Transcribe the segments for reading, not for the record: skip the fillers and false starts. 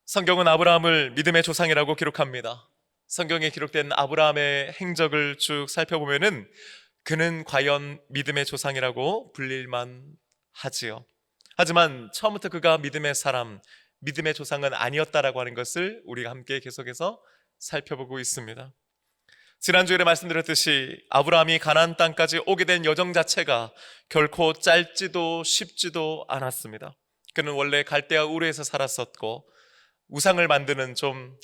성경은 아브라함을 믿음의 조상이라고 기록합니다. 성경에 기록된 아브라함의 행적을 쭉 살펴보면은 그는 과연 믿음의 조상이라고 불릴만 하지요. 하지만 처음부터 그가 믿음의 사람, 믿음의 조상은 아니었다라고 하는 것을 우리가 함께 계속해서 살펴보고 있습니다. 지난주에 말씀드렸듯이 아브라함이 가나안 땅까지 오게 된 여정 자체가 결코 짧지도 쉽지도 않았습니다. 그는 원래 갈대아 우르에서 살았었고 우상을 만드는 좀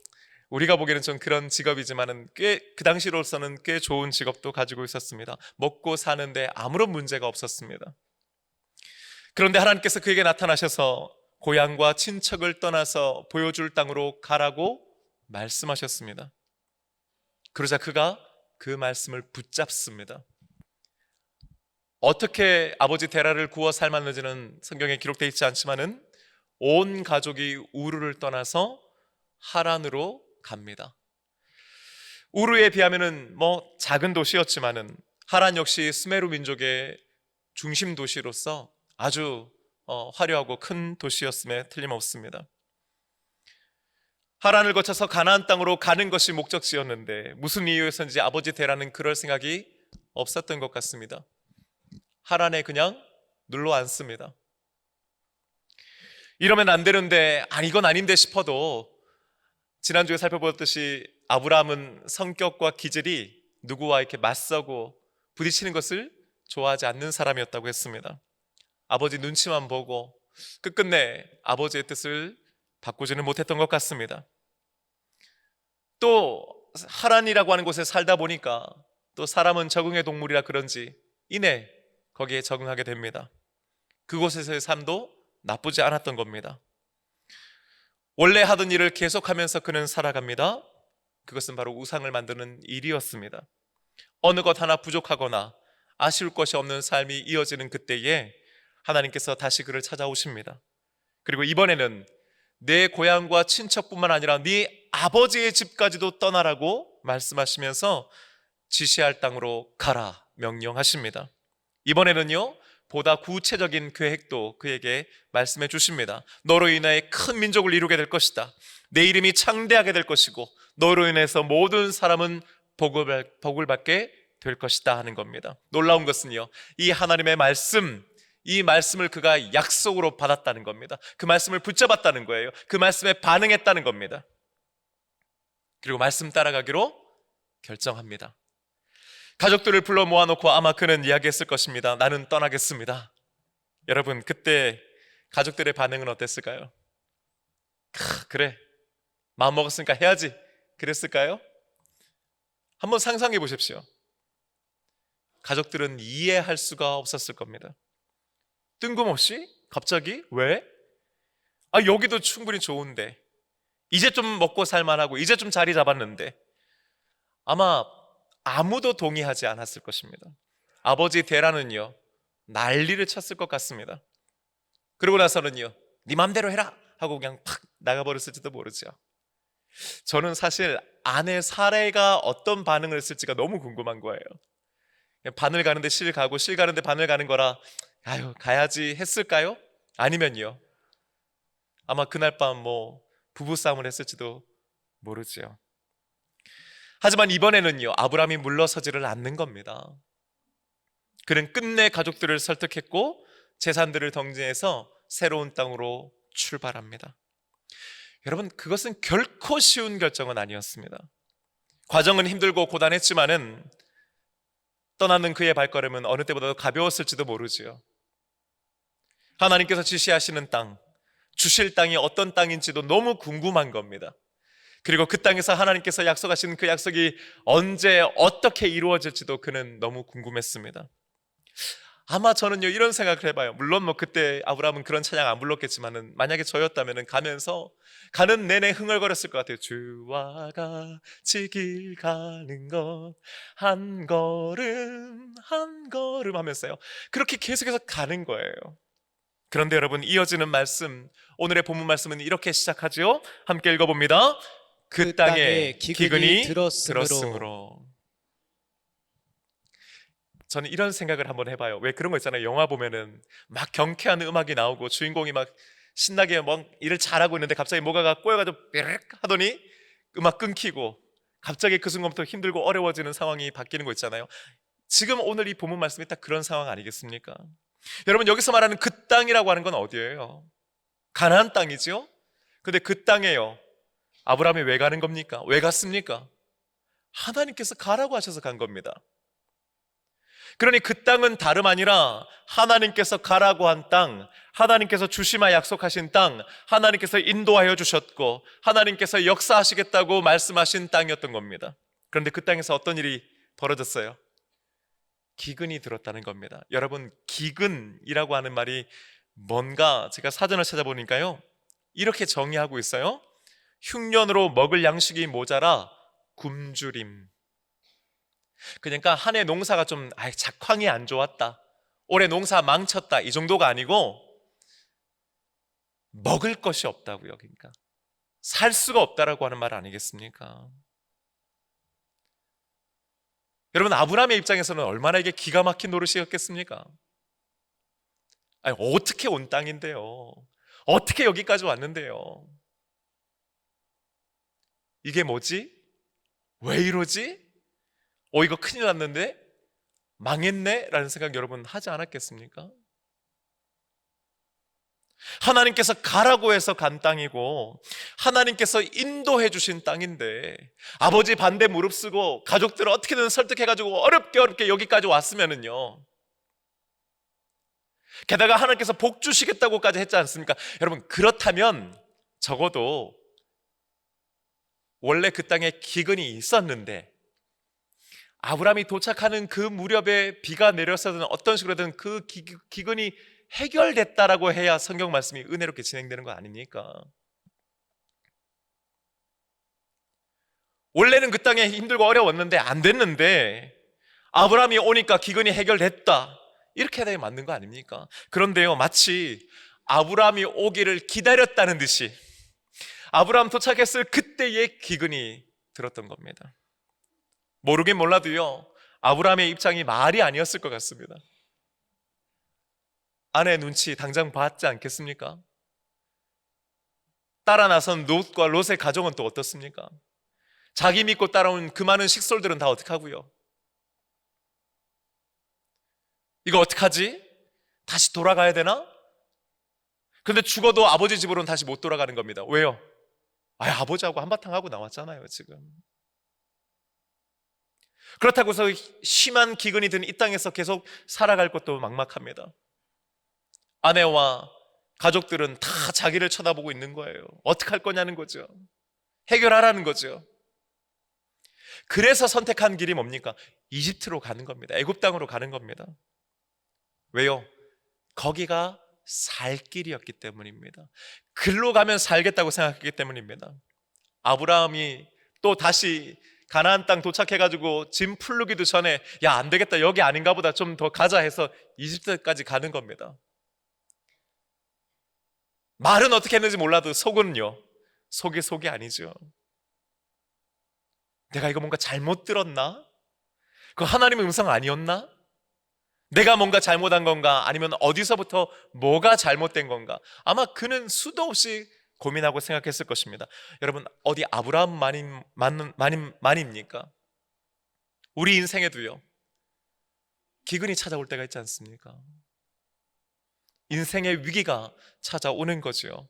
우리가 보기에는 좀 그런 직업이지만은 꽤 그 당시로서는 꽤 좋은 직업도 가지고 있었습니다. 먹고 사는데 아무런 문제가 없었습니다. 그런데 하나님께서 그에게 나타나셔서 고향과 친척을 떠나서 보여줄 땅으로 가라고 말씀하셨습니다. 그러자 그가 그 말씀을 붙잡습니다. 어떻게 아버지 데라를 구워 삶았는지는 성경에 기록되어 있지 않지만은 온 가족이 우르를 떠나서 하란으로 갑니다. 우르에 비하면은 작은 도시였지만은 하란 역시 수메르 민족의 중심 도시로서 아주 화려하고 큰 도시였음에 틀림없습니다. 하란을 거쳐서 가나안 땅으로 가는 것이 목적지였는데 무슨 이유에서인지 아버지 데라는 그럴 생각이 없었던 것 같습니다. 하란에 그냥 눌러 앉습니다. 이러면 안 되는데 이건 아닌데 싶어도 지난주에 살펴보았듯이 아브라함은 성격과 기질이 누구와 이렇게 맞서고 부딪히는 것을 좋아하지 않는 사람이었다고 했습니다. 아버지 눈치만 보고 끝끝내 아버지의 뜻을 바꾸지는 못했던 것 같습니다. 또 하란이라고 하는 곳에 살다 보니까 또 사람은 적응의 동물이라 그런지 이내 거기에 적응하게 됩니다. 그곳에서의 삶도 나쁘지 않았던 겁니다. 원래 하던 일을 계속하면서 그는 살아갑니다. 그것은 바로 우상을 만드는 일이었습니다. 어느 것 하나 부족하거나 아쉬울 것이 없는 삶이 이어지는 그때에 하나님께서 다시 그를 찾아오십니다. 그리고 이번에는 내 고향과 친척뿐만 아니라 네 아버지의 집까지도 떠나라고 말씀하시면서 지시할 땅으로 가라 명령하십니다. 이번에는요 보다 구체적인 계획도 그에게 말씀해 주십니다. 너로 인하여 큰 민족을 이루게 될 것이다. 내 이름이 창대하게 될 것이고 너로 인해서 모든 사람은 복을 받게 될 것이다 하는 겁니다. 놀라운 것은요 이 하나님의 말씀, 이 말씀을 그가 약속으로 받았다는 겁니다. 그 말씀을 붙잡았다는 거예요. 그 말씀에 반응했다는 겁니다. 그리고 말씀 따라가기로 결정합니다. 가족들을 불러 모아놓고 아마 그는 이야기했을 것입니다. 나는 떠나겠습니다. 여러분 그때 가족들의 반응은 어땠을까요? 그래 마음 먹었으니까 해야지 그랬을까요? 한번 상상해 보십시오. 가족들은 이해할 수가 없었을 겁니다. 뜬금없이 갑자기 왜? 여기도 충분히 좋은데 이제 좀 먹고 살만하고 이제 좀 자리 잡았는데 아마 아무도 동의하지 않았을 것입니다. 아버지 데라는요 난리를 쳤을 것 같습니다. 그러고 나서는요 네 맘대로 해라 하고 그냥 팍 나가버렸을지도 모르죠. 저는 사실 아내 사례가 어떤 반응을 했을지가 너무 궁금한 거예요. 바늘 가는데 실 가고 실 가는데 바늘 가는 거라 가야지 했을까요? 아니면요 아마 그날 밤 부부싸움을 했을지도 모르죠. 하지만 이번에는요 아브라함이 물러서지를 않는 겁니다. 그는 끝내 가족들을 설득했고 재산들을 덩진해서 새로운 땅으로 출발합니다. 여러분 그것은 결코 쉬운 결정은 아니었습니다. 과정은 힘들고 고단했지만은 떠나는 그의 발걸음은 어느 때보다도 가벼웠을지도 모르지요. 하나님께서 지시하시는 땅, 주실 땅이 어떤 땅인지도 너무 궁금한 겁니다. 그리고 그 땅에서 하나님께서 약속하신 그 약속이 언제 어떻게 이루어질지도 그는 너무 궁금했습니다. 아마 저는요 이런 생각을 해봐요. 물론 그때 아브라함은 그런 찬양 안 불렀겠지만은 만약에 저였다면은 가면서 가는 내내 흥얼거렸을 것 같아요. 주와 같이 길 가는 것 한 걸음 한 걸음 하면서요 그렇게 계속해서 가는 거예요. 그런데 여러분 이어지는 말씀, 오늘의 본문 말씀은 이렇게 시작하죠. 함께 읽어봅니다. 그 땅에 기근이 들었으므로. 저는 이런 생각을 한번 해봐요. 왜 그런 거 있잖아요. 영화 보면은 막 경쾌한 음악이 나오고 주인공이 막 신나게 막 일을 잘하고 있는데 갑자기 뭐가가 꼬여가지고 삐르륵 하더니 음악 끊기고 갑자기 그 순간부터 힘들고 어려워지는 상황이 바뀌는 거 있잖아요. 지금 오늘 이 본문 말씀이 딱 그런 상황 아니겠습니까? 여러분, 여기서 말하는 그 땅이라고 하는 건 어디예요? 가나안 땅이죠? 근데 그 땅에요, 아브라함이 왜 가는 겁니까? 왜 갔습니까? 하나님께서 가라고 하셔서 간 겁니다. 그러니 그 땅은 다름 아니라 하나님께서 가라고 한 땅, 하나님께서 주시마 약속하신 땅, 하나님께서 인도하여 주셨고 하나님께서 역사하시겠다고 말씀하신 땅이었던 겁니다. 그런데 그 땅에서 어떤 일이 벌어졌어요? 기근이 들었다는 겁니다. 여러분, 기근이라고 하는 말이 뭔가 제가 사전을 찾아보니까요, 이렇게 정의하고 있어요. 흉년으로 먹을 양식이 모자라 굶주림. 그러니까 한 해 농사가 좀 작황이 안 좋았다, 올해 농사 망쳤다, 이 정도가 아니고 먹을 것이 없다고요. 그러니까 살 수가 없다라고 하는 말 아니겠습니까? 여러분, 아브라함의 입장에서는 얼마나 이게 기가 막힌 노릇이었겠습니까? 아니, 어떻게 온 땅인데요, 어떻게 여기까지 왔는데요, 이게 뭐지? 왜 이러지? 이거 큰일 났는데? 망했네? 라는 생각 여러분 하지 않았겠습니까? 하나님께서 가라고 해서 간 땅이고 하나님께서 인도해 주신 땅인데 아버지 반대 무릅쓰고 가족들을 어떻게든 설득해가지고 어렵게 여기까지 왔으면은요, 게다가 하나님께서 복 주시겠다고까지 했지 않습니까? 여러분, 그렇다면 적어도 원래 그 땅에 기근이 있었는데 아브라함이 도착하는 그 무렵에 비가 내렸어든 어떤 식으로든 그 기근이 해결됐다라고 해야 성경 말씀이 은혜롭게 진행되는 거 아닙니까? 원래는 그 땅에 힘들고 어려웠는데 안 됐는데 아브라함이 오니까 기근이 해결됐다, 이렇게 해야 맞는 거 아닙니까? 그런데요, 마치 아브라함이 오기를 기다렸다는 듯이 아브라함 도착했을 그때의 기근이 들었던 겁니다. 모르긴 몰라도요, 아브라함의 입장이 말이 아니었을 것 같습니다. 아내 눈치 당장 봤지 않겠습니까? 따라 나선 롯과 롯의 가정은 또 어떻습니까? 자기 믿고 따라온 그 많은 식솔들은 다 어떡하고요? 이거 어떡하지? 다시 돌아가야 되나? 근데 죽어도 아버지 집으로는 다시 못 돌아가는 겁니다. 왜요? 아버지하고 한바탕 하고 나왔잖아요 지금. 그렇다고 해서 심한 기근이 든 이 땅에서 계속 살아갈 것도 막막합니다. 아내와 가족들은 다 자기를 쳐다보고 있는 거예요. 어떡할 거냐는 거죠. 해결하라는 거죠. 그래서 선택한 길이 뭡니까? 이집트로 가는 겁니다. 애굽 땅으로 가는 겁니다. 왜요? 거기가 살 길이었기 때문입니다. 글로 가면 살겠다고 생각했기 때문입니다. 아브라함이 또 다시 가나안 땅 도착해가지고 짐 풀르기도 전에 안 되겠다, 여기 아닌가 보다, 좀 더 가자 해서 이집트까지 가는 겁니다. 말은 어떻게 했는지 몰라도 속은요, 속이 아니죠. 내가 이거 뭔가 잘못 들었나? 그 하나님의 음성 아니었나? 내가 뭔가 잘못한 건가? 아니면 어디서부터 뭐가 잘못된 건가? 아마 그는 수도 없이 고민하고 생각했을 것입니다. 여러분, 어디 아브라함만입니까? 우리 인생에도요, 기근이 찾아올 때가 있지 않습니까? 인생의 위기가 찾아오는 거죠.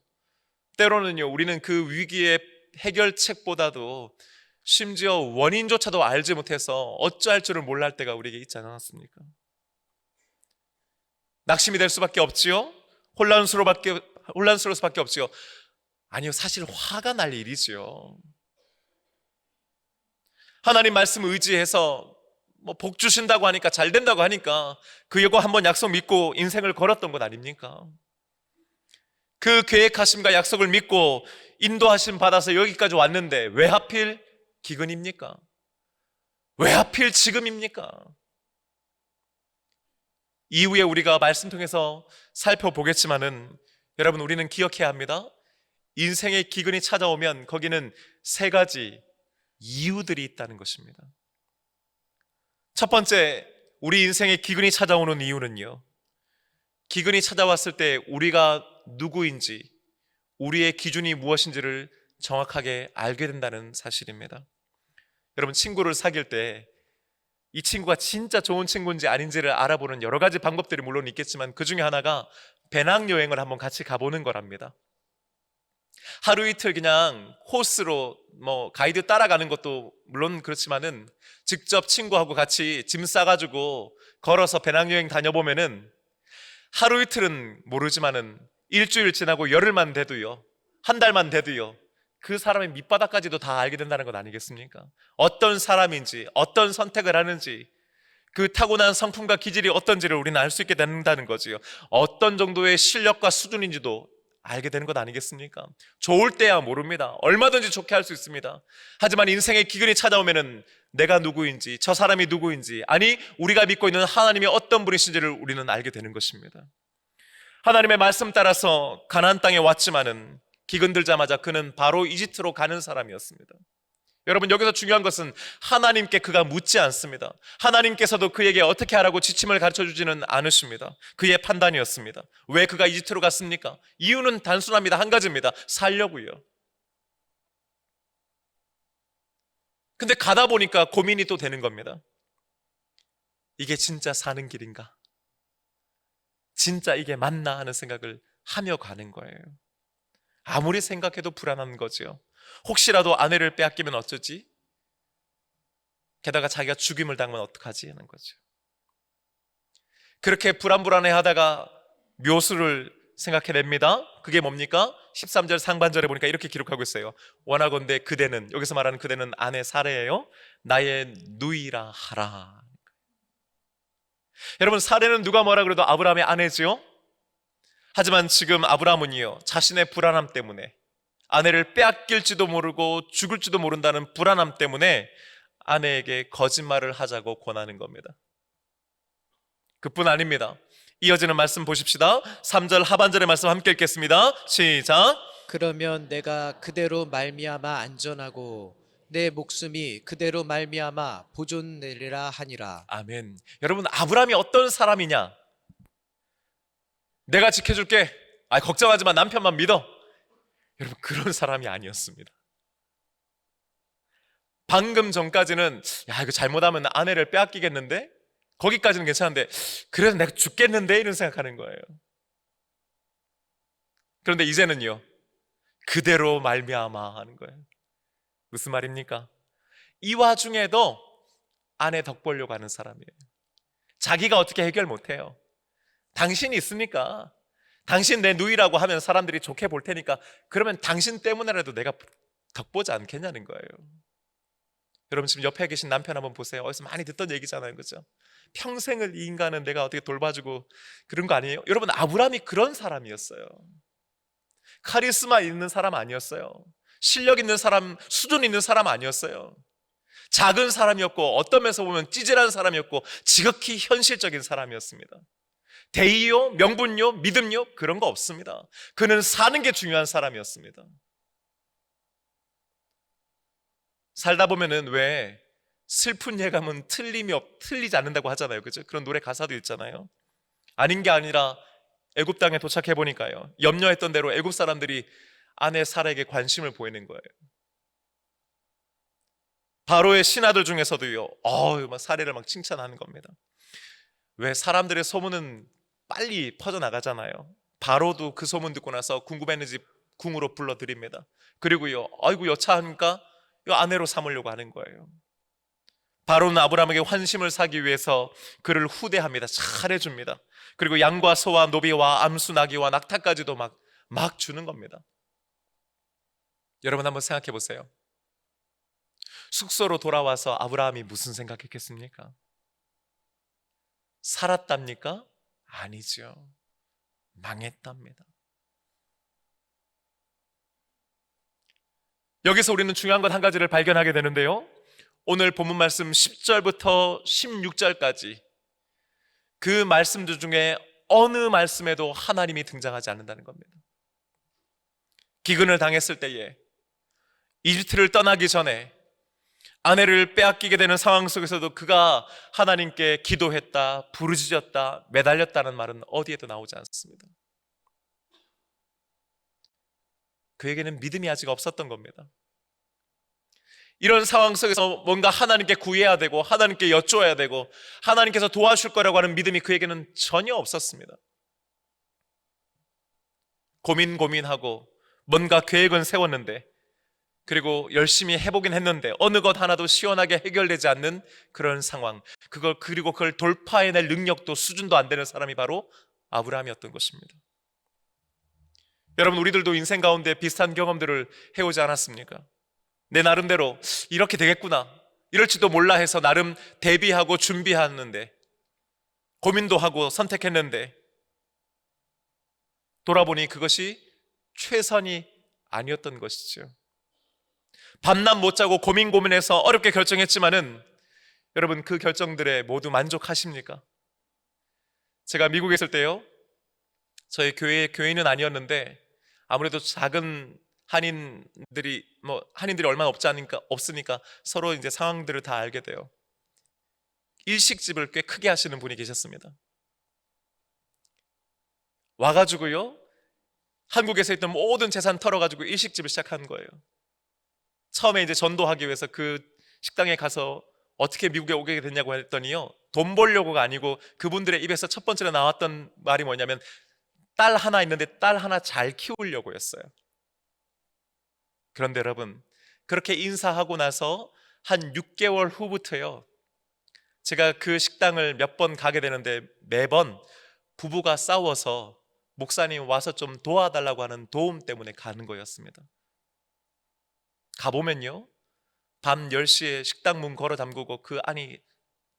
때로는요, 우리는 그 위기의 해결책보다도 심지어 원인조차도 알지 못해서 어찌할 줄을 몰라 할 때가 우리에게 있지 않았습니까? 낙심이 될 수밖에 없지요. 혼란스러울 수밖에 없지요. 아니요, 사실 화가 날 일이지요. 하나님 말씀 의지해서 복 주신다고 하니까, 잘 된다고 하니까 그거 한번 약속 믿고 인생을 걸었던 것 아닙니까? 그 계획하심과 약속을 믿고 인도하심 받아서 여기까지 왔는데 왜 하필 기근입니까? 왜 하필 지금입니까? 이후에 우리가 말씀 통해서 살펴보겠지만은 여러분, 우리는 기억해야 합니다. 인생의 기근이 찾아오면 거기는 세 가지 이유들이 있다는 것입니다. 첫 번째, 우리 인생의 기근이 찾아오는 이유는요, 기근이 찾아왔을 때 우리가 누구인지, 우리의 기준이 무엇인지를 정확하게 알게 된다는 사실입니다. 여러분, 친구를 사귈 때 이 친구가 진짜 좋은 친구인지 아닌지를 알아보는 여러 가지 방법들이 물론 있겠지만 그 중에 하나가 배낭여행을 한번 같이 가보는 거랍니다. 하루 이틀 그냥 코스로 가이드 따라가는 것도 물론 그렇지만은 직접 친구하고 같이 짐 싸가지고 걸어서 배낭여행 다녀보면은 하루 이틀은 모르지만은 일주일 지나고 열흘만 돼도요, 한 달만 돼도요, 그 사람의 밑바닥까지도 다 알게 된다는 것 아니겠습니까? 어떤 사람인지, 어떤 선택을 하는지, 그 타고난 성품과 기질이 어떤지를 우리는 알 수 있게 된다는 거지요. 어떤 정도의 실력과 수준인지도 알게 되는 것 아니겠습니까? 좋을 때야 모릅니다. 얼마든지 좋게 할 수 있습니다. 하지만 인생의 기근이 찾아오면은 내가 누구인지, 저 사람이 누구인지, 아니 우리가 믿고 있는 하나님이 어떤 분이신지를 우리는 알게 되는 것입니다. 하나님의 말씀 따라서 가나안 땅에 왔지만은 기근 들자마자 그는 바로 이집트로 가는 사람이었습니다. 여러분, 여기서 중요한 것은 하나님께 그가 묻지 않습니다. 하나님께서도 그에게 어떻게 하라고 지침을 가르쳐 주지는 않으십니다. 그의 판단이었습니다. 왜 그가 이집트로 갔습니까? 이유는 단순합니다. 한 가지입니다. 살려고요. 근데 가다 보니까 고민이 또 되는 겁니다. 이게 진짜 사는 길인가? 진짜 이게 맞나 하는 생각을 하며 가는 거예요. 아무리 생각해도 불안한 거죠. 혹시라도 아내를 빼앗기면 어쩌지? 게다가 자기가 죽임을 당하면 어떡하지? 하는 거죠. 그렇게 불안불안해 하다가 묘수를 생각해냅니다. 그게 뭡니까? 13절 상반절에 보니까 이렇게 기록하고 있어요. 원하건대 그대는, 여기서 말하는 그대는 아내 사레예요, 나의 누이라 하라. 여러분, 사레는 누가 뭐라 그래도 아브라함의 아내지요? 하지만 지금 아브라함은요, 자신의 불안함 때문에, 아내를 빼앗길지도 모르고 죽을지도 모른다는 불안함 때문에 아내에게 거짓말을 하자고 권하는 겁니다. 그뿐 아닙니다. 이어지는 말씀 보십시다. 3절 하반절의 말씀 함께 읽겠습니다. 시작. 그러면 내가 그대로 말미암아 안전하고 내 목숨이 그대로 말미암아 보존되리라 하니라. 아멘. 여러분, 아브라함이 어떤 사람이냐? 내가 지켜줄게, 걱정하지 마, 남편만 믿어. 여러분, 그런 사람이 아니었습니다. 방금 전까지는 이거 잘못하면 아내를 빼앗기겠는데? 거기까지는 괜찮은데 그래도 내가 죽겠는데? 이런 생각하는 거예요. 그런데 이제는요, 그대로 말미암아 하는 거예요. 무슨 말입니까? 이 와중에도 아내 덕 보려고 하는 사람이에요. 자기가 어떻게 해결 못해요. 당신이 있으니까, 당신 내 누이라고 하면 사람들이 좋게 볼 테니까 그러면 당신 때문에라도 내가 덕보지 않겠냐는 거예요. 여러분, 지금 옆에 계신 남편 한번 보세요. 어디서 많이 듣던 얘기잖아요, 그죠? 평생을 이 인간은 내가 어떻게 돌봐주고 그런 거 아니에요? 여러분, 아브라함이 그런 사람이었어요. 카리스마 있는 사람 아니었어요. 실력 있는 사람, 수준 있는 사람 아니었어요. 작은 사람이었고 어떤 면에서 보면 찌질한 사람이었고 지극히 현실적인 사람이었습니다. 대의요, 명분요, 믿음요, 그런 거 없습니다. 그는 사는 게 중요한 사람이었습니다. 살다 보면은 왜 슬픈 예감은 틀리지 않는다고 하잖아요, 그죠? 그런 노래 가사도 있잖아요. 아닌 게 아니라 애굽 땅에 도착해 보니까요, 염려했던 대로 애굽 사람들이 아내 사라에게 관심을 보이는 거예요. 바로의 신하들 중에서도요, 막 사례를 막 칭찬하는 겁니다. 왜 사람들의 소문은 빨리 퍼져나가잖아요. 바로도 그 소문 듣고 나서 궁금했는지 궁으로 불러드립니다. 그리고요, 아이고 여차하니까 아내로 삼으려고 하는 거예요. 바로는 아브라함에게 환심을 사기 위해서 그를 후대합니다. 잘해줍니다. 그리고 양과 소와 노비와 암수 나귀와 낙타까지도 막 주는 겁니다. 여러분, 한번 생각해 보세요. 숙소로 돌아와서 아브라함이 무슨 생각했겠습니까? 살았답니까? 아니죠. 망했답니다. 여기서 우리는 중요한 것 한 가지를 발견하게 되는데요, 오늘 본문 말씀 10절부터 16절까지 그 말씀들 중에 어느 말씀에도 하나님이 등장하지 않는다는 겁니다. 기근을 당했을 때에, 이집트를 떠나기 전에 아내를 빼앗기게 되는 상황 속에서도 그가 하나님께 기도했다, 부르짖었다, 매달렸다는 말은 어디에도 나오지 않습니다. 그에게는 믿음이 아직 없었던 겁니다. 이런 상황 속에서 뭔가 하나님께 구해야 되고 하나님께 여쭈어야 되고 하나님께서 도와줄 거라고 하는 믿음이 그에게는 전혀 없었습니다. 고민하고 뭔가 계획은 세웠는데, 그리고 열심히 해보긴 했는데 어느 것 하나도 시원하게 해결되지 않는 그런 상황, 그리고 그걸 돌파해낼 능력도 수준도 안 되는 사람이 바로 아브라함이었던 것입니다. 여러분, 우리들도 인생 가운데 비슷한 경험들을 해오지 않았습니까? 내 나름대로 이렇게 되겠구나, 이럴지도 몰라 해서 나름 대비하고 준비하는데, 고민도 하고 선택했는데 돌아보니 그것이 최선이 아니었던 것이죠. 밤낮 못 자고 고민해서 어렵게 결정했지만은 여러분, 그 결정들에 모두 만족하십니까? 제가 미국에 있을 때요, 저희 교회는 아니었는데 아무래도 작은 한인들이 얼마나 없으니까 서로 이제 상황들을 다 알게 돼요. 일식집을 꽤 크게 하시는 분이 계셨습니다. 와가지고요, 한국에서 있던 모든 재산 털어가지고 일식집을 시작한 거예요. 처음에 이제 전도하기 위해서 그 식당에 가서 어떻게 미국에 오게 됐냐고 했더니요, 돈 벌려고가 아니고 그분들의 입에서 첫 번째로 나왔던 말이 뭐냐면 딸 하나 있는데 딸 하나 잘 키우려고 했어요. 그런데 여러분, 그렇게 인사하고 나서 한 6개월 후부터요, 제가 그 식당을 몇 번 가게 되는데 매번 부부가 싸워서 목사님 와서 좀 도와달라고 하는 도움 때문에 가는 거였습니다. 가보면요, 밤 10시에 식당 문 걸어 잠그고 그 안이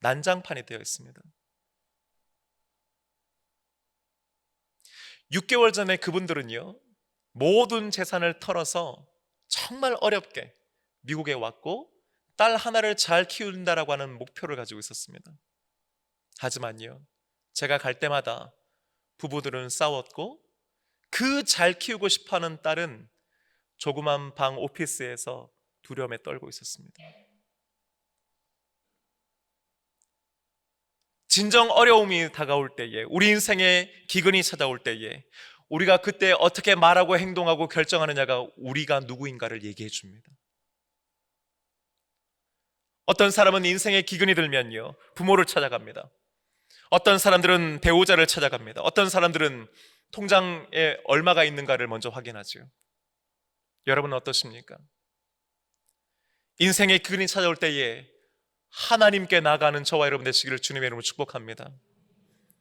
난장판이 되어 있습니다. 6개월 전에 그분들은요, 모든 재산을 털어서 정말 어렵게 미국에 왔고 딸 하나를 잘 키운다라고 하는 목표를 가지고 있었습니다. 하지만요, 제가 갈 때마다 부부들은 싸웠고 그 잘 키우고 싶어하는 딸은 조그만 방 오피스에서 두려움에 떨고 있었습니다. 진정 어려움이 다가올 때에, 우리 인생에 기근이 찾아올 때에 우리가 그때 어떻게 말하고 행동하고 결정하느냐가 우리가 누구인가를 얘기해 줍니다. 어떤 사람은 인생에 기근이 들면요, 부모를 찾아갑니다. 어떤 사람들은 배우자를 찾아갑니다. 어떤 사람들은 통장에 얼마가 있는가를 먼저 확인하죠. 여러분은 어떠십니까? 인생의 기근이 찾아올 때에 하나님께 나가는 저와 여러분 되시기를 주님의 이름으로 축복합니다.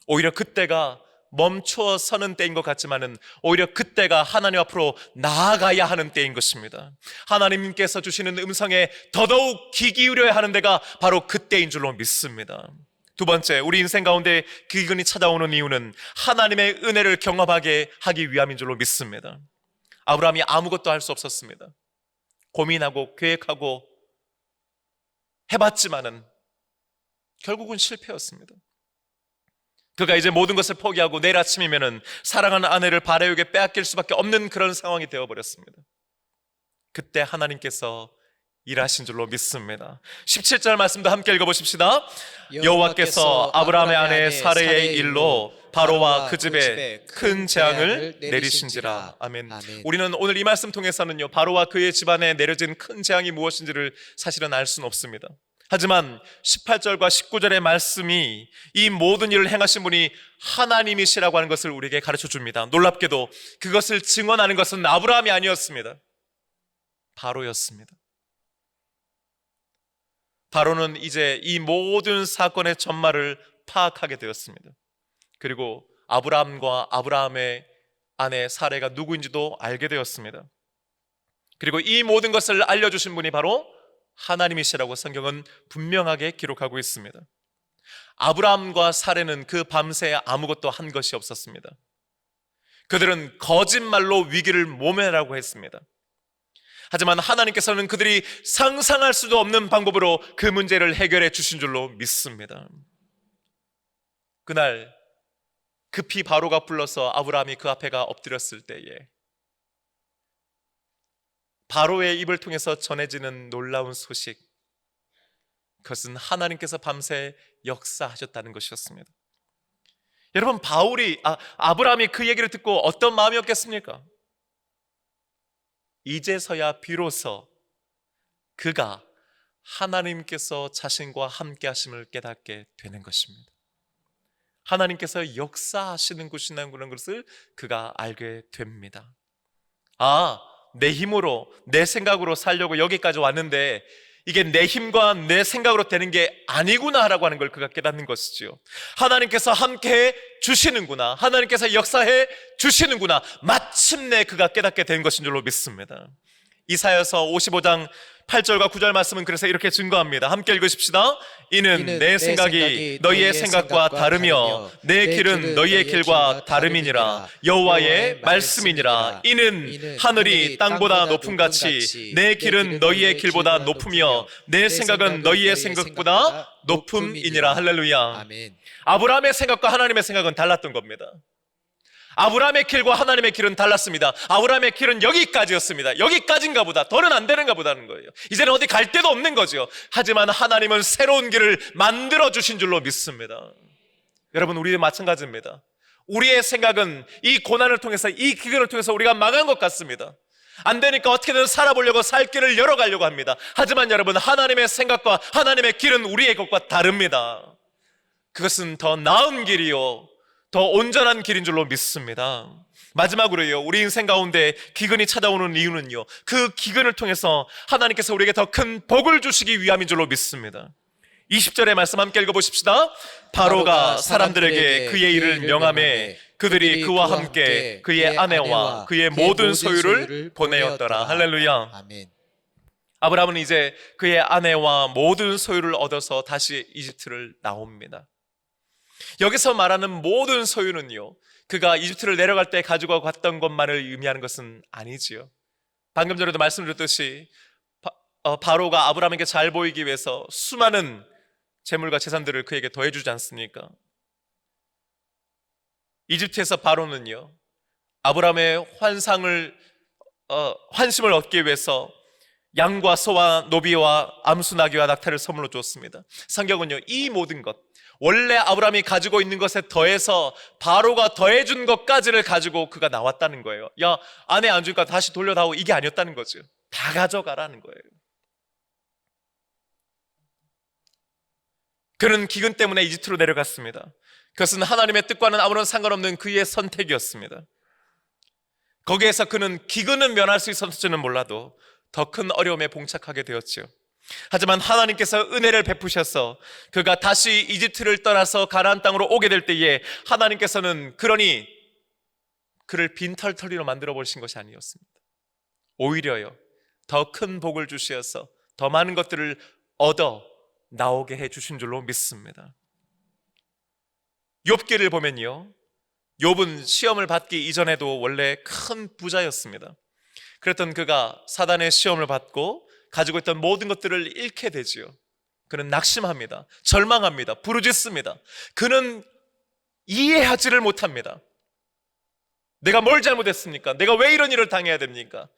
오히려 그때가 멈추어 서는 때인 것 같지만은 오히려 그때가 하나님 앞으로 나아가야 하는 때인 것입니다. 하나님께서 주시는 음성에 더더욱 귀 기울여야 하는 때가 바로 그때인 줄로 믿습니다. 두 번째, 우리 인생 가운데 기근이 찾아오는 이유는 하나님의 은혜를 경험하게 하기 위함인 줄로 믿습니다. 아브라함이 아무것도 할 수 없었습니다. 고민하고 계획하고 해봤지만은 결국은 실패였습니다. 그가 이제 모든 것을 포기하고 내일 아침이면은 사랑하는 아내를 바레에게 빼앗길 수밖에 없는 그런 상황이 되어버렸습니다. 그때 하나님께서 일하신 줄로 믿습니다. 17절 말씀도 함께 읽어보십시다. 여호와께서 아브라함의 아내 사레의 일로 바로와 그 집에 큰 재앙을 내리신지라. 아멘. 우리는 오늘 이 말씀 통해서는요, 바로와 그의 집안에 내려진 큰 재앙이 무엇인지를 사실은 알 수는 없습니다. 하지만 18절과 19절의 말씀이 이 모든 일을 행하신 분이 하나님이시라고 하는 것을 우리에게 가르쳐 줍니다. 놀랍게도 그것을 증언하는 것은 아브라함이 아니었습니다. 바로였습니다. 바로는 이제 이 모든 사건의 전말을 파악하게 되었습니다. 그리고 아브라함과 아브라함의 아내 사레가 누구인지도 알게 되었습니다. 그리고 이 모든 것을 알려주신 분이 바로 하나님이시라고 성경은 분명하게 기록하고 있습니다. 아브라함과 사레는 그 밤새 아무것도 한 것이 없었습니다. 그들은 거짓말로 위기를 모면하라고 했습니다. 하지만 하나님께서는 그들이 상상할 수도 없는 방법으로 그 문제를 해결해 주신 줄로 믿습니다. 그날 급히 바로가 불러서 아브라함이 그 앞에가 엎드렸을 때에 바로의 입을 통해서 전해지는 놀라운 소식, 그것은 하나님께서 밤새 역사하셨다는 것이었습니다. 여러분, 아브라함이 그 얘기를 듣고 어떤 마음이었겠습니까? 이제서야 비로소 그가 하나님께서 자신과 함께 하심을 깨닫게 되는 것입니다. 하나님께서 역사하시는 곳이라는 것을 그가 알게 됩니다. 내 힘으로, 내 생각으로 살려고 여기까지 왔는데 이게 내 힘과 내 생각으로 되는 게 아니구나라고 하는 걸 그가 깨닫는 것이지요. 하나님께서 함께해 주시는구나, 하나님께서 역사해 주시는구나, 마침내 그가 깨닫게 된 것인 줄로 믿습니다. 이사야서 55장 8절과 9절 말씀은 그래서 이렇게 증거합니다. 함께 읽으십시다. 이는 내 생각이 너희의 생각과 다르며 내 길은 너희의 길과 다름이니라. 여호와의 말씀이니라. 이는 하늘이 땅보다 높음 같이 내 길은 너희의 길보다 높으며 내 생각은 너희의 생각보다 높음이니라. 할렐루야. 아멘. 아브라함의 생각과 하나님의 생각은 달랐던 겁니다. 아브라함의 길과 하나님의 길은 달랐습니다. 아브라함의 길은 여기까지였습니다. 여기까지인가 보다, 더는 안 되는가 보다는 거예요. 이제는 어디 갈 데도 없는 거죠. 하지만 하나님은 새로운 길을 만들어 주신 줄로 믿습니다. 여러분, 우리도 마찬가지입니다. 우리의 생각은 이 고난을 통해서, 이 기근을 통해서 우리가 망한 것 같습니다. 안 되니까 어떻게든 살아보려고 살 길을 열어가려고 합니다. 하지만 여러분, 하나님의 생각과 하나님의 길은 우리의 것과 다릅니다. 그것은 더 나은 길이요, 더 온전한 길인 줄로 믿습니다. 마지막으로요, 우리 인생 가운데 기근이 찾아오는 이유는요, 그 기근을 통해서 하나님께서 우리에게 더 큰 복을 주시기 위함인 줄로 믿습니다. 20절의 말씀 함께 읽어보십시다. 바로가 사람들에게 그의 일을 명하매 그들이 그와 함께 그의 아내와 그의 모든 소유를 보내었더라. 할렐루야. 아멘. 아브라함은 이제 그의 아내와 모든 소유를 얻어서 다시 이집트를 나옵니다. 여기서 말하는 모든 소유는요, 그가 이집트를 내려갈 때 가지고 갔던 것만을 의미하는 것은 아니지요. 방금 전에도 말씀드렸듯이 바로가 아브라함에게 잘 보이기 위해서 수많은 재물과 재산들을 그에게 더해주지 않습니까? 이집트에서 바로는요, 아브라함의 환심을 얻기 위해서 양과 소와 노비와 암수 나귀와 낙타를 선물로 주었습니다. 성경은요, 이 모든 것, 원래 아브라함이 가지고 있는 것에 더해서 바로가 더해준 것까지를 가지고 그가 나왔다는 거예요. 야, 아내 안 주니까 다시 돌려다오, 이게 아니었다는 거죠. 다 가져가라는 거예요. 그는 기근 때문에 이집트로 내려갔습니다. 그것은 하나님의 뜻과는 아무런 상관없는 그의 선택이었습니다. 거기에서 그는 기근은 면할 수 있었을지는 몰라도 더 큰 어려움에 봉착하게 되었죠. 하지만 하나님께서 은혜를 베푸셔서 그가 다시 이집트를 떠나서 가나안 땅으로 오게 될 때에 하나님께서는 그러니 그를 빈털터리로 만들어 버리신 것이 아니었습니다. 오히려요, 더 큰 복을 주시어서 더 많은 것들을 얻어 나오게 해 주신 줄로 믿습니다. 욥기를 보면요, 욥은 시험을 받기 이전에도 원래 큰 부자였습니다. 그랬던 그가 사단의 시험을 받고 가지고 있던 모든 것들을 잃게 되지요. 그는 낙심합니다. 절망합니다. 부르짖습니다. 그는 이해하지를 못합니다. 내가 뭘 잘못했습니까? 내가 왜 이런 일을 당해야 됩니까?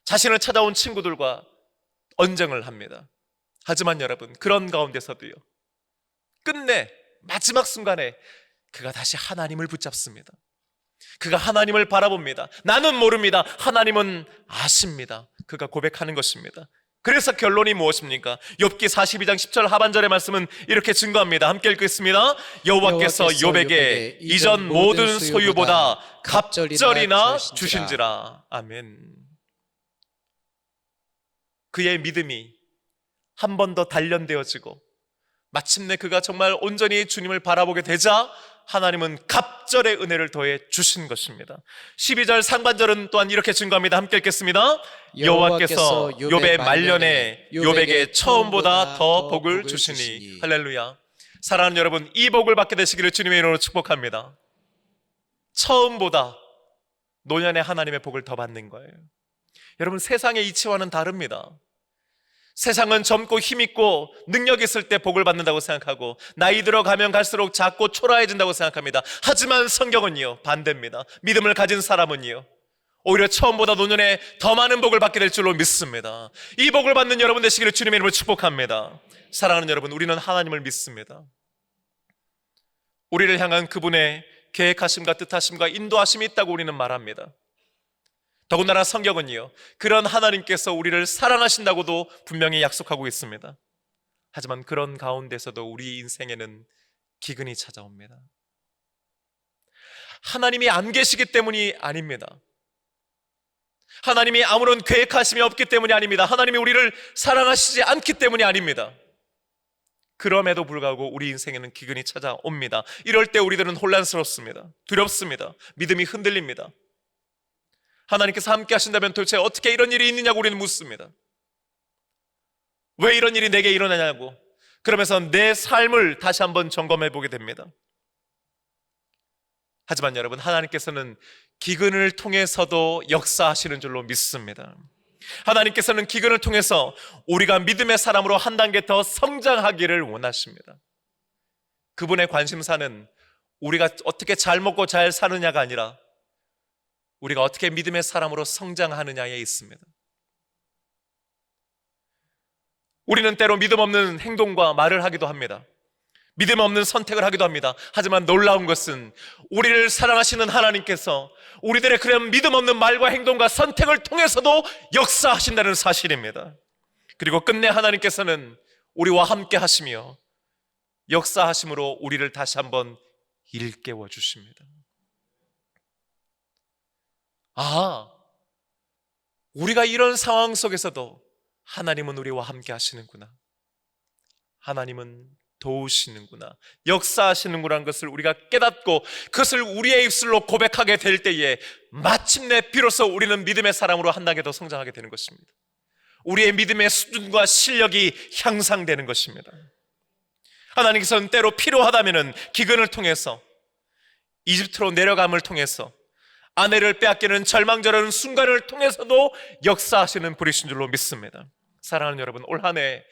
자신을 찾아온 친구들과 언쟁을 합니다. 하지만 여러분, 그런 가운데서도요, 끝내 마지막 순간에 그가 다시 하나님을 붙잡습니다. 그가 하나님을 바라봅니다. 나는 모릅니다. 하나님은 아십니다. 그가 고백하는 것입니다. 그래서 결론이 무엇입니까? 욥기 42장 10절 하반절의 말씀은 이렇게 증거합니다. 함께 읽겠습니다. 여호와께서 욥에게 이전 모든 소유보다 갑절이나 주신지라. 아멘. 그의 믿음이 한 번 더 단련되어지고 마침내 그가 정말 온전히 주님을 바라보게 되자 하나님은 갑절의 은혜를 더해 주신 것입니다. 12절 상반절은 또한 이렇게 증거합니다. 함께 읽겠습니다. 여호와께서 욥의 말년에 욥에게 처음보다 더 복을 주시니. 할렐루야. 사랑하는 여러분, 이 복을 받게 되시기를 주님의 이름으로 축복합니다. 처음보다 노년에 하나님의 복을 더 받는 거예요. 여러분, 세상의 이치와는 다릅니다. 세상은 젊고 힘있고 능력 있을 때 복을 받는다고 생각하고 나이 들어가면 갈수록 작고 초라해진다고 생각합니다. 하지만 성경은요, 반대입니다. 믿음을 가진 사람은요, 오히려 처음보다 노년에 더 많은 복을 받게 될 줄로 믿습니다. 이 복을 받는 여러분 되시기를 주님의 이름으로 축복합니다. 사랑하는 여러분, 우리는 하나님을 믿습니다. 우리를 향한 그분의 계획하심과 뜻하심과 인도하심이 있다고 우리는 말합니다. 더군다나 성경은요, 그런 하나님께서 우리를 사랑하신다고도 분명히 약속하고 있습니다. 하지만 그런 가운데서도 우리 인생에는 기근이 찾아옵니다. 하나님이 안 계시기 때문이 아닙니다. 하나님이 아무런 계획하심이 없기 때문이 아닙니다. 하나님이 우리를 사랑하시지 않기 때문이 아닙니다. 그럼에도 불구하고 우리 인생에는 기근이 찾아옵니다. 이럴 때 우리들은 혼란스럽습니다. 두렵습니다. 믿음이 흔들립니다. 하나님께서 함께 하신다면 도대체 어떻게 이런 일이 있느냐고 우리는 묻습니다. 왜 이런 일이 내게 일어나냐고. 그러면서 내 삶을 다시 한번 점검해 보게 됩니다. 하지만 여러분, 하나님께서는 기근을 통해서도 역사하시는 줄로 믿습니다. 하나님께서는 기근을 통해서 우리가 믿음의 사람으로 한 단계 더 성장하기를 원하십니다. 그분의 관심사는 우리가 어떻게 잘 먹고 잘 사느냐가 아니라 우리가 어떻게 믿음의 사람으로 성장하느냐에 있습니다. 우리는 때로 믿음 없는 행동과 말을 하기도 합니다. 믿음 없는 선택을 하기도 합니다. 하지만 놀라운 것은 우리를 사랑하시는 하나님께서 우리들의 그런 믿음 없는 말과 행동과 선택을 통해서도 역사하신다는 사실입니다. 그리고 끝내 하나님께서는 우리와 함께 하시며 역사하심으로 우리를 다시 한번 일깨워 주십니다. 우리가 이런 상황 속에서도 하나님은 우리와 함께 하시는구나, 하나님은 도우시는구나, 역사하시는구나라는 것을 우리가 깨닫고 그것을 우리의 입술로 고백하게 될 때에 마침내 비로소 우리는 믿음의 사람으로 한 단계 더 성장하게 되는 것입니다. 우리의 믿음의 수준과 실력이 향상되는 것입니다. 하나님께서는 때로 필요하다면 기근을 통해서, 이집트로 내려감을 통해서, 아내를 빼앗기는 절망절하는 순간을 통해서도 역사하시는 분이신 줄로 믿습니다. 사랑하는 여러분, 올 한 해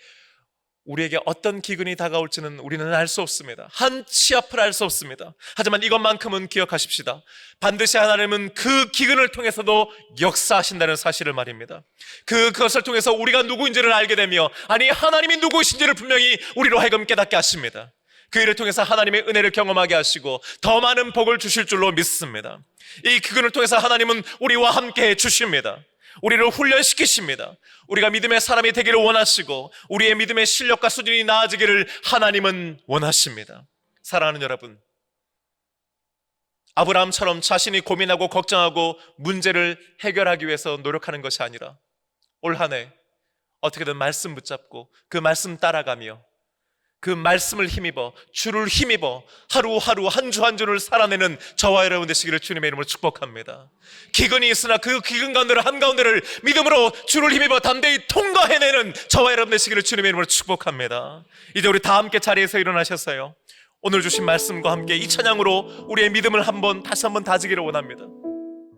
우리에게 어떤 기근이 다가올지는 우리는 알 수 없습니다. 한 치 앞을 알 수 없습니다. 하지만 이것만큼은 기억하십시다. 반드시 하나님은 그 기근을 통해서도 역사하신다는 사실을 말입니다. 그것을 통해서 우리가 누구인지를 알게 되며, 아니 하나님이 누구이신지를 분명히 우리로 하여금 깨닫게 하십니다. 그 일을 통해서 하나님의 은혜를 경험하게 하시고 더 많은 복을 주실 줄로 믿습니다. 이 기근을 통해서 하나님은 우리와 함께 해 주십니다. 우리를 훈련시키십니다. 우리가 믿음의 사람이 되기를 원하시고 우리의 믿음의 실력과 수준이 나아지기를 하나님은 원하십니다. 사랑하는 여러분, 아브라함처럼 자신이 고민하고 걱정하고 문제를 해결하기 위해서 노력하는 것이 아니라 올 한 해 어떻게든 말씀 붙잡고 그 말씀 따라가며 그 말씀을 힘입어, 주를 힘입어 하루하루 한 주 한 주를 살아내는 저와 여러분 되시기를 주님의 이름으로 축복합니다. 기근이 있으나 그 기근 가운데를 한가운데를 믿음으로 주를 힘입어 담대히 통과해내는 저와 여러분 되시기를 주님의 이름으로 축복합니다. 이제 우리 다 함께 자리에서 일어나셨어요. 오늘 주신 말씀과 함께 이 찬양으로 우리의 믿음을 다시 한번 다지기를 원합니다.